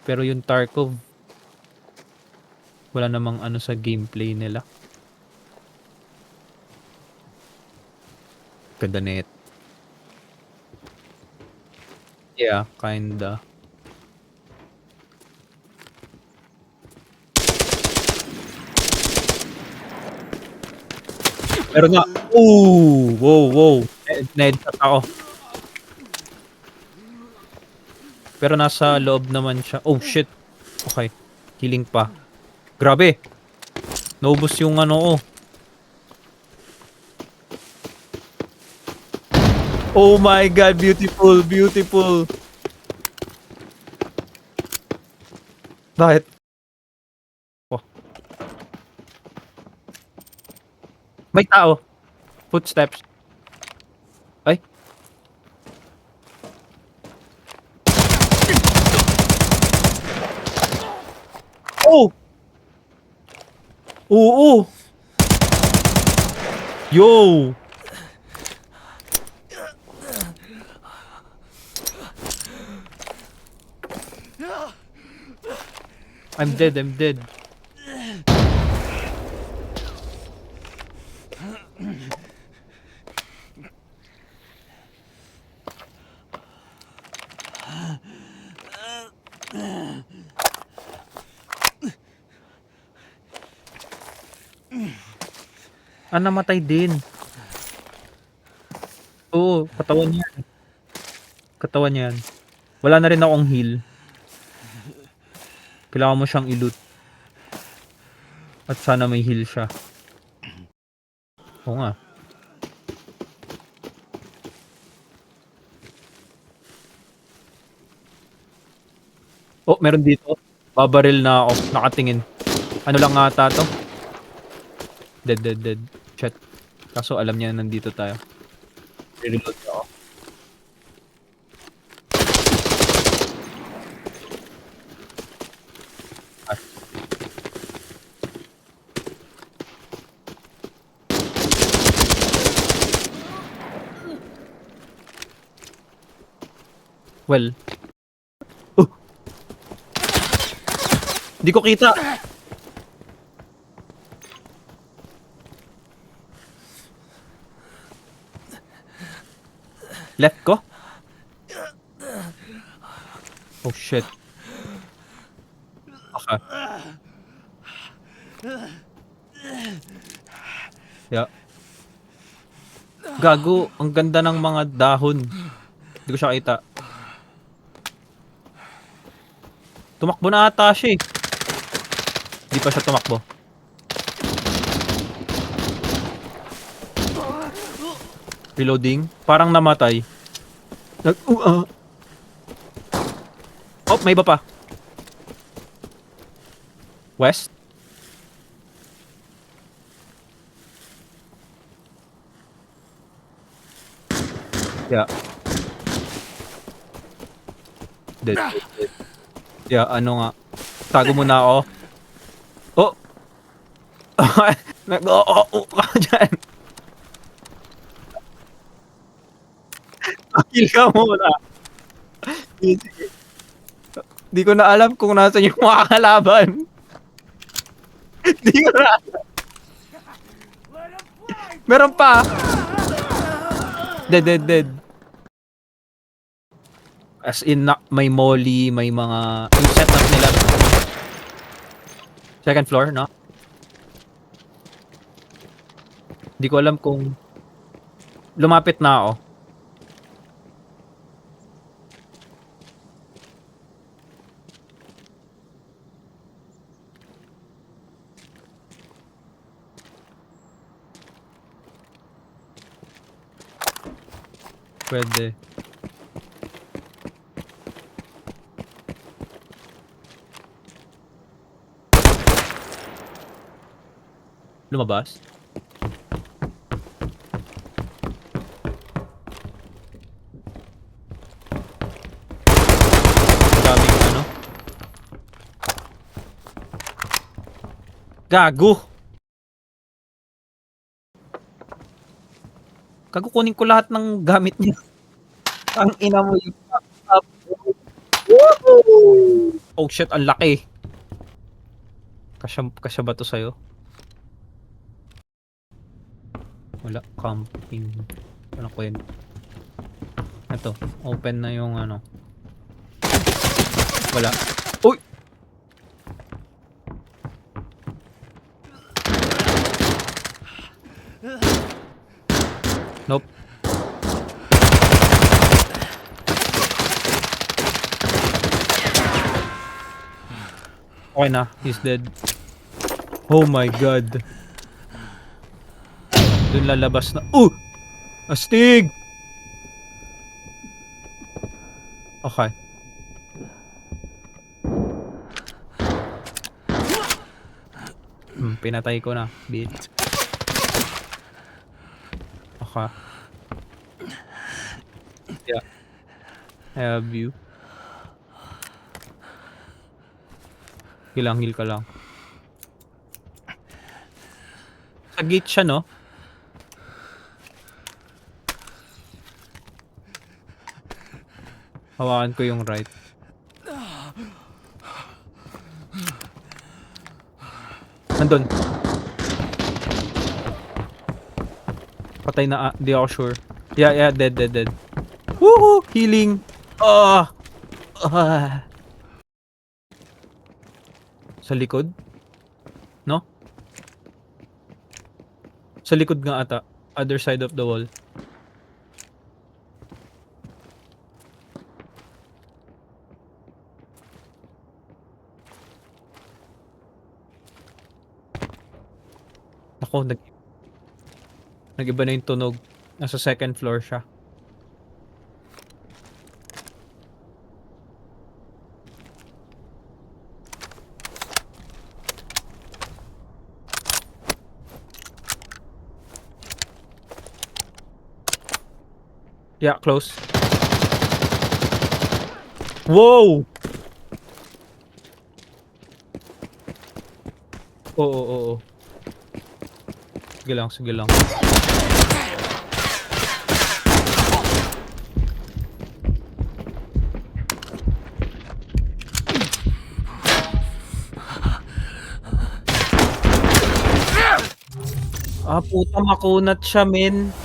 Pero yung Tarkov, wala namang ano sa gameplay nila. Ganda net. Yeah, kinda. Meron nga. Ooh! Wow, wow. Na-headshot ako. Pero nasa loob naman siya. Oh shit. Okay. Healing pa. Grabe. Naubos yung ano ko. Oh my god, beautiful, beautiful. Bakit? Oh, may tao. Footsteps. Ay. Oh! Oo! Yo! I'm dead, I'm dead. Ah, namatay din. Oo, katawan yan. Katawan yan. Wala na rin akong heal. Kailangan mo siyang i-loot. At sana may heal siya. Oo nga. Oh, meron dito. Babaril na ako. Nakatingin. Ano lang ata to? Dead, dead, dead. Shit. Kaso alam niya na nandito tayo. Reload ako. Ah, well. Oh! Di ko kita! Left ko? Oh shit. Okay. Yeah. Gago, ang ganda ng mga dahon. Hindi ko siya kita. Tumakbo na ata siya eh. Hindi pa siya tumakbo. Reloading. Parang namatay. Oh, may iba pa. West? Yeah. Dead, dead, dead. Yeah, ano nga. Tago muna ako. Oh! Nag-o-o ka dyan. Kill ka muna. Sige. Di ko na alam kung nasan yung mga kalaban. Di ko na alam. Meron pa. Dead, dead, dead. As in, may molly, may mga... Yung setup nila. Second floor, no? Di ko alam kung... Lumapit na ako. Pwede. Lumabas? Daming ano? Gago! Gago, kunin ko lahat ng gamit niya. Ang ina mo yung laptop. Woohoo! Oh shit, ang laki. Kasya ba 'to sa'yo? Wala, camping. Walang kwenta. Eto, open na yung ano. Wala. Uy! Nope. Okay na, he's dead. Oh my god. Dun lalabas na. Astig! Okay. Pinatay ko na, bitch. Okay. Yeah. I have you. Heal ka lang. Sa gate siya, no? Hawakan ko yung right. Nandun. Patay na, di ako sure. Yeah, dead. Woohoo! Healing! Ah! Sa likod? No? Sa likod nga ata. Other side of the wall. Ako, nag-iba na yung tunog. Nasa second floor siya. Yeah, close. Wow! Oo. Sige lang. Puta, makunat siya, men.